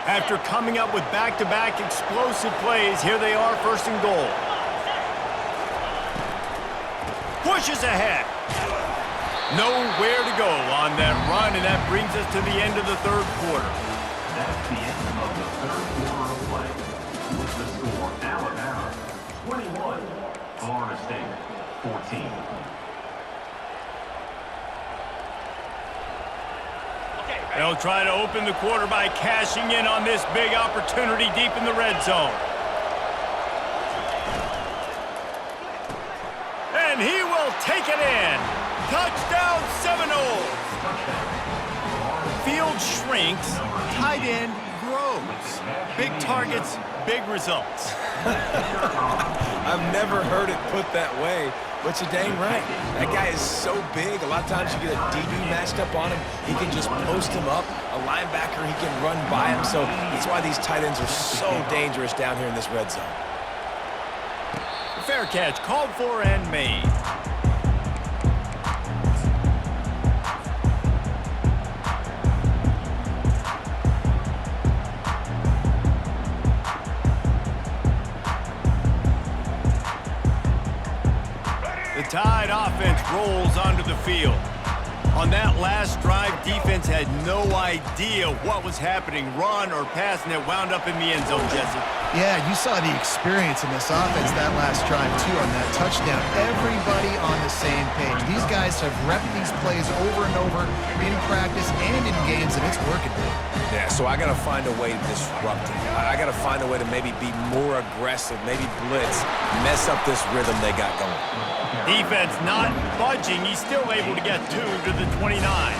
After coming up with back-to-back explosive plays, here they are, first and goal. Pushes ahead. Nowhere to go on that run, and that brings us to the end of the third quarter. That's the end of the third quarter of play. With the score, Alabama 21, Florida State 14. They'll try to open the quarter by cashing in on this big opportunity deep in the red zone. And he will take it in. Touchdown Seminoles. Field shrinks, tight end grows. Big targets, big results. I've never heard it put that way, but you're dang right. That guy is so big. A lot of times you get a DB matched up on him. He can just post him up. A linebacker, he can run by him. So that's why these tight ends are so dangerous down here in this red zone. Fair catch, called for and made. The Tide offense rolls onto the field. On that last drive, defense had no idea what was happening, run or pass, and it wound up in the end zone, Jesse. Yeah, you saw the experience in this offense that last drive, too, on that touchdown. Everybody on the same page. These guys have repped these plays over and over in practice and in games, and it's working. Yeah, so I got to find a way to disrupt him. I got to find a way to maybe be more aggressive, maybe blitz, mess up this rhythm they got going. Defense not budging. He's still able to get to the 29.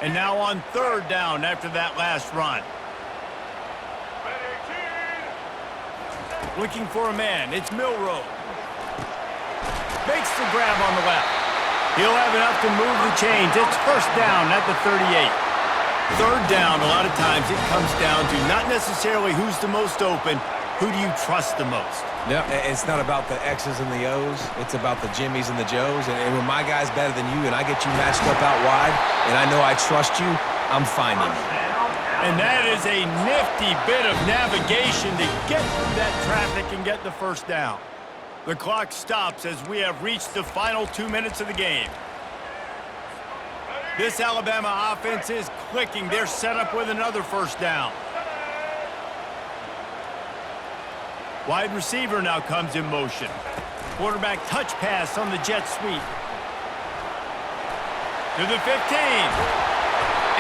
And now on third down after that last run. Looking for a man. It's Milroe. Makes the grab on the left. He'll have enough to move the chains. It's first down at the 38. Third down, a lot of times it comes down to not necessarily who's the most open, who do you trust the most? Yeah, it's not about the X's and the O's. It's about the Jimmys and the Joes. And when my guy's better than you and I get you matched up out wide and I know I trust you, I'm finding you. And that is a nifty bit of navigation to get through that traffic and get the first down. The clock stops as we have reached the final 2 minutes of the game. This Alabama offense is clicking. They're set up with another first down. Wide receiver now comes in motion. Quarterback touch pass on the jet sweep. To the 15.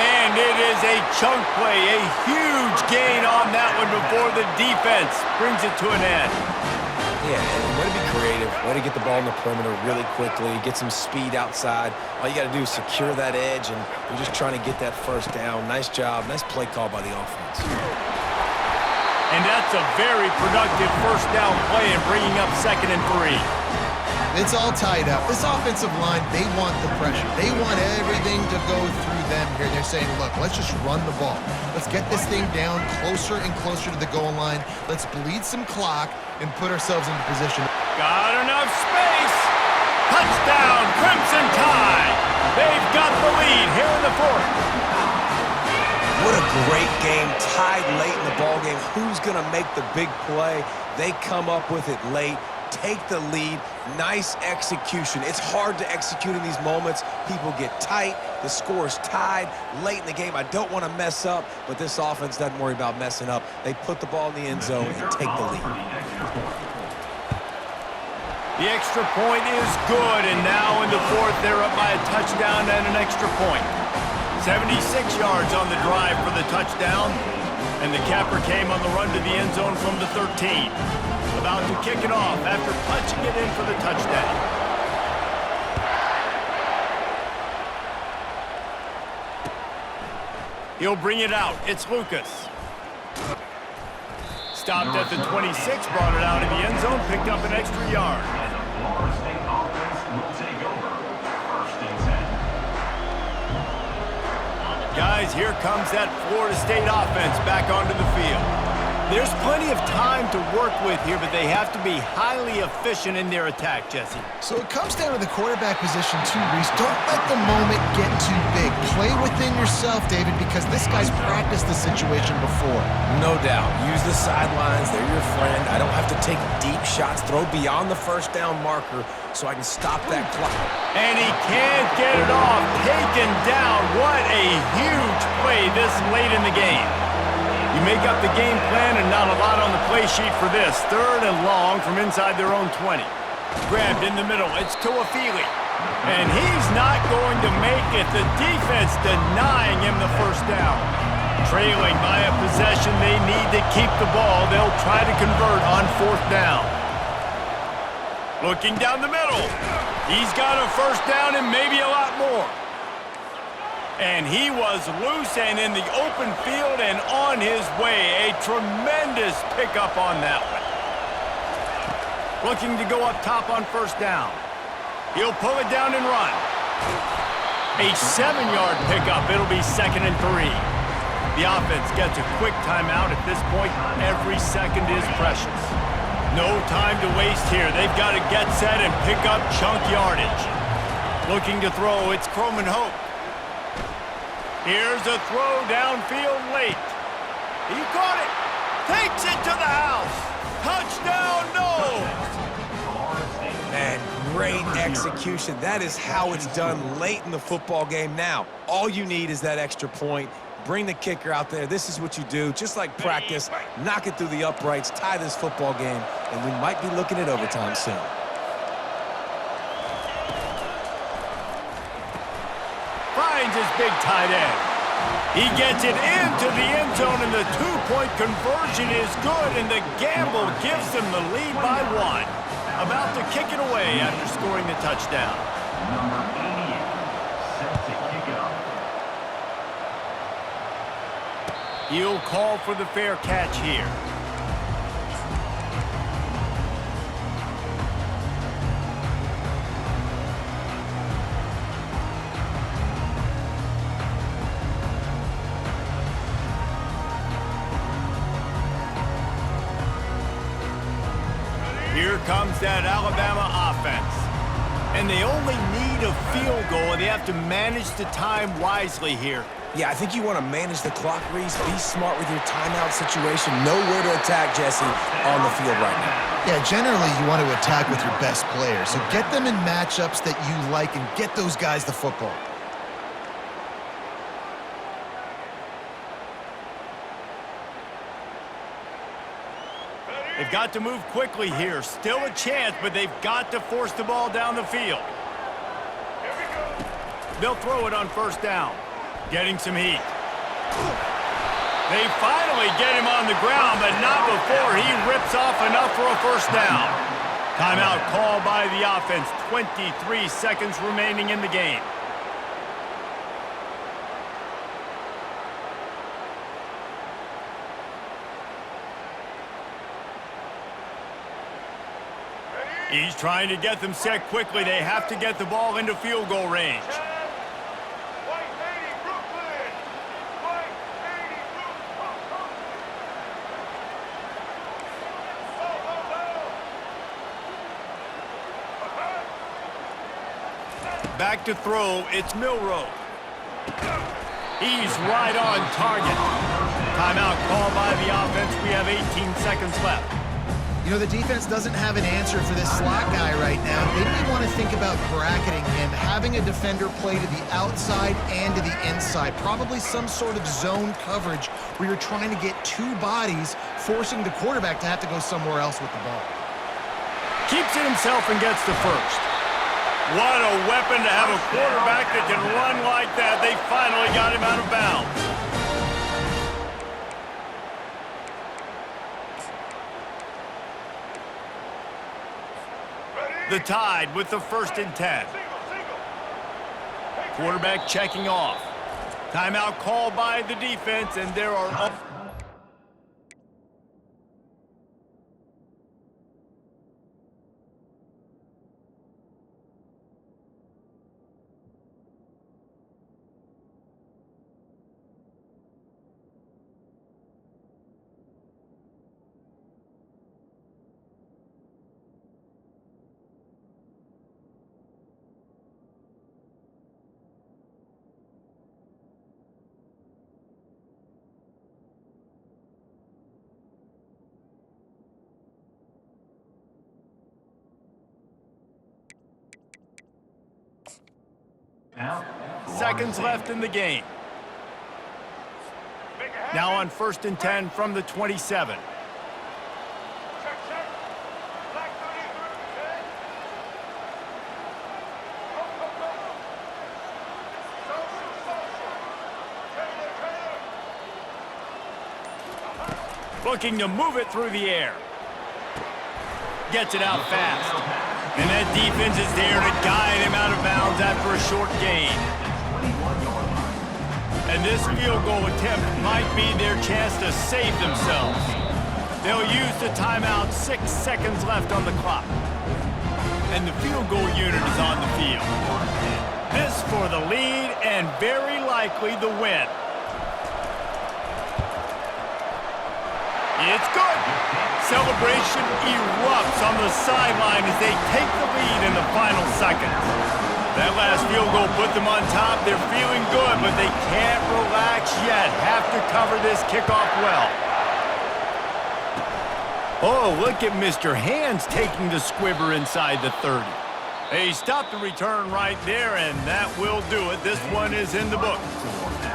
And it is a chunk play, a huge gain on that one before the defense brings it to an end. Yeah, and way to be creative, way to get the ball in the perimeter really quickly, get some speed outside. All you got to do is secure that edge, and you're just trying to get that first down. Nice job, nice play call by the offense. And that's a very productive first down play and bringing up 2nd and 3. It's all tied up. This offensive line, they want the pressure. They want everything to go through them here. They're saying, look, let's just run the ball. Let's get this thing down closer and closer to the goal line. Let's bleed some clock and put ourselves into position. Got enough space. Touchdown, Crimson Tide. They've got the lead here in the fourth. What a great game, tied late in the ball game. Who's going to make the big play? They come up with it late, take the lead. Nice execution. It's hard to execute in these moments. People get tight. The score is tied late in the game. I don't want to mess up, but this offense doesn't worry about messing up. They put the ball in the end zone and take the lead. The extra point is good, and now in the fourth, they're up by a touchdown and an extra point. 76 yards on the drive for the touchdown, and the capper came on the run to the end zone from the 13. About to kick it off after punching it in for the touchdown. He'll bring it out. It's Lucas. Stopped at the 26, brought it out in the end zone, picked up an extra yard. And the Florida State offense will take over 1st and 10. Guys, here comes that Florida State offense back onto the field. There's plenty of time to work with here, but they have to be highly efficient in their attack, Jesse. So it comes down to the quarterback position too, Reese. Don't let the moment get too big. Play within yourself, David, because this guy's practiced the situation before. No doubt. Use the sidelines. They're your friend. I don't have to take deep shots. Throw beyond the first down marker so I can stop that clock. And he can't get it off. Taken down. What a huge play this late in the game. You make up the game plan and not a lot on the play sheet for this. 3rd and long from inside their own 20. Grabbed in the middle. It's Tuafili. And he's not going to make it. The defense denying him the first down. Trailing by a possession, they need to keep the ball. They'll try to convert on 4th down. Looking down the middle. He's got a first down and maybe a lot more. And he was loose and in the open field and on his way. A tremendous pickup on that one. Looking to go up top on 1st down. He'll pull it down and run. A 7-yard pickup. It'll be 2nd and 3. The offense gets a quick timeout. At this point, every second is precious. No time to waste here. They've got to get set and pick up chunk yardage. Looking to throw. It's Croman Hope. Here's a throw downfield late. He caught it. Takes it to the house. Touchdown, no. Man, great execution. That is how it's done late in the football game. Now, all you need is that extra point. Bring the kicker out there. This is what you do. Just like practice, knock it through the uprights, tie this football game, and we might be looking at overtime soon. Finds his big tight end. He gets it into the end zone, and the 2-point conversion is good, and the gamble gives them the lead by 1. About to kick it away after scoring the touchdown. Number 88, set to kick it off. He'll call for the fair catch here. Here comes that Alabama offense. And they only need a field goal, and they have to manage the time wisely here. Yeah, I think you want to manage the clock, Reese. Be smart with your timeout situation. Know where to attack, Jesse, on the field right now. Yeah, generally you want to attack with your best players. So get them in matchups that you like and get those guys the football. They've got to move quickly here. Still a chance, but they've got to force the ball down the field. They'll throw it on 1st down. Getting some heat. They finally get him on the ground, but not before he rips off enough for a 1st down. Timeout called by the offense. 23 seconds remaining in the game. He's trying to get them set quickly. They have to get the ball into field goal range. Back to throw, it's Milroe. He's right on target. Timeout called by the offense. We have 18 seconds left. You know, the defense doesn't have an answer for this slot guy right now. They may want to think about bracketing him, having a defender play to the outside and to the inside. Probably some sort of zone coverage where you're trying to get 2 bodies, forcing the quarterback to have to go somewhere else with the ball. Keeps it himself and gets the 1st. What a weapon to have a quarterback that can run like that. They finally got him out of bounds. The Tide with the 1st and 10. Quarterback checking off. Timeout called by the defense, and there are... Out. Seconds left in the game. Now on 1st and 10 from the 27. Looking to move it through the air. Gets it out fast. And that defense is there to guide him out of bounds after a short gain. And this field goal attempt might be their chance to save themselves. They'll use the timeout, 6 seconds left on the clock. And the field goal unit is on the field. This for the lead and very likely the win. It's good. Celebration erupts on the sideline as they take the lead in the final seconds. That last field goal put them on top. They're feeling good, but they can't relax yet. Have to cover this kickoff well. Oh, look at Mr. Hands taking the squibber inside the 30. They stopped the return right there, and that will do it. This one is in the book.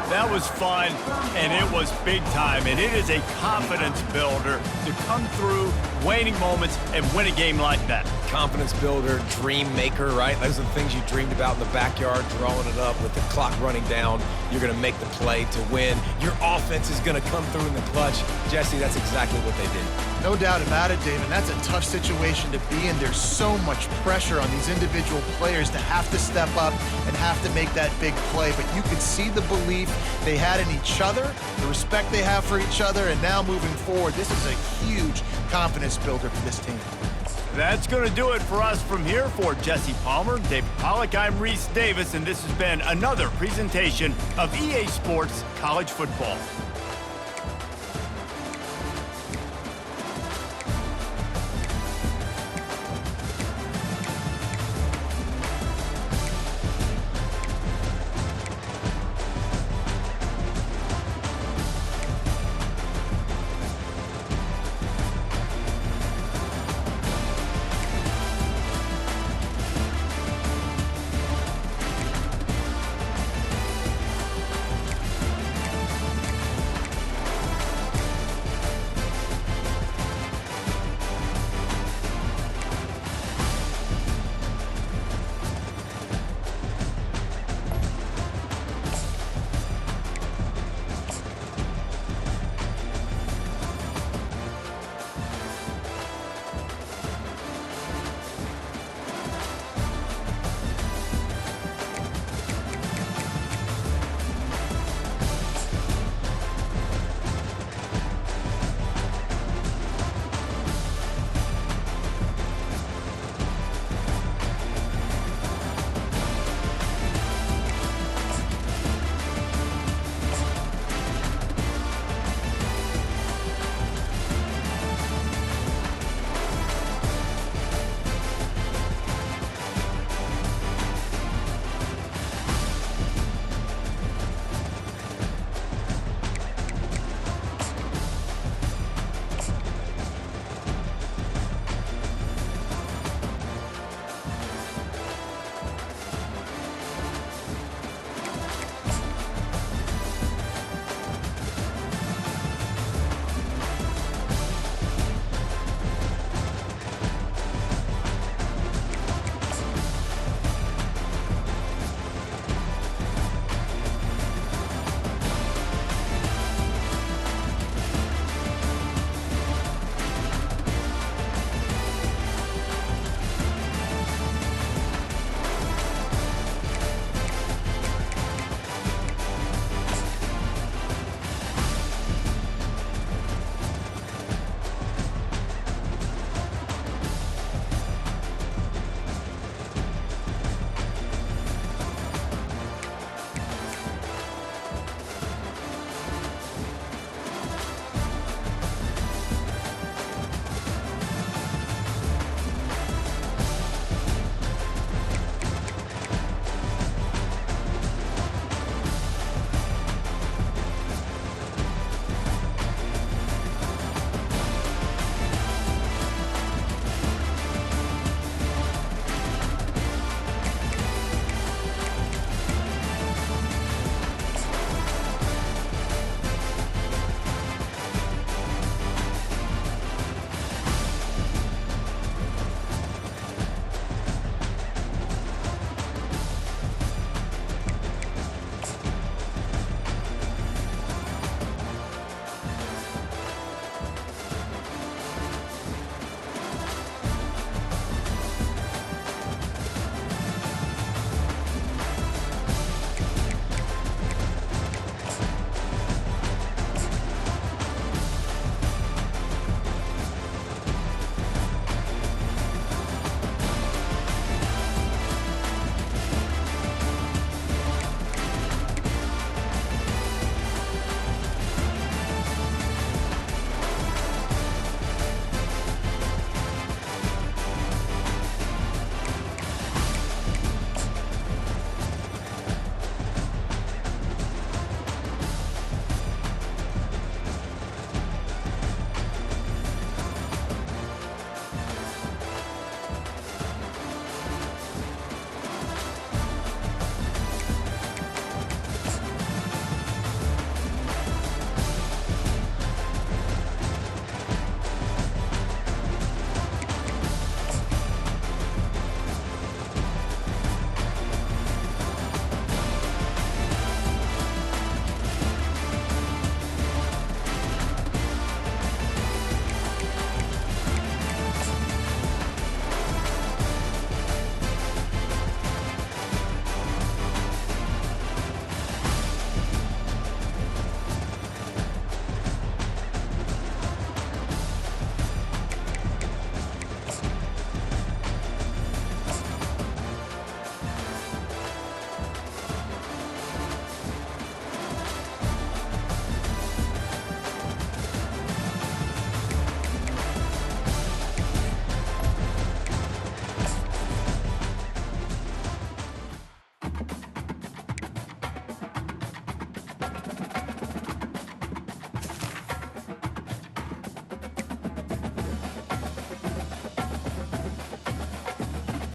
That was fun, and it was big time, and it is a confidence builder to come through waning moments and win a game like that. Confidence builder, dream maker, right? Those are the things you dreamed about in the backyard, drawing it up with the clock running down. You're going to make the play to win. Your offense is going to come through in the clutch. Jesse, that's exactly what they did. No doubt about it, David. That's a tough situation to be in. There's so much pressure on these individual players to have to step up and have to make that big play. But you could see the belief they had in each other, the respect they have for each other, and now moving forward, this is a huge confidence builder for this team. That's going to do it for us from here. For Jesse Palmer, David Pollack, I'm Reese Davis, and this has been another presentation of EA Sports College Football.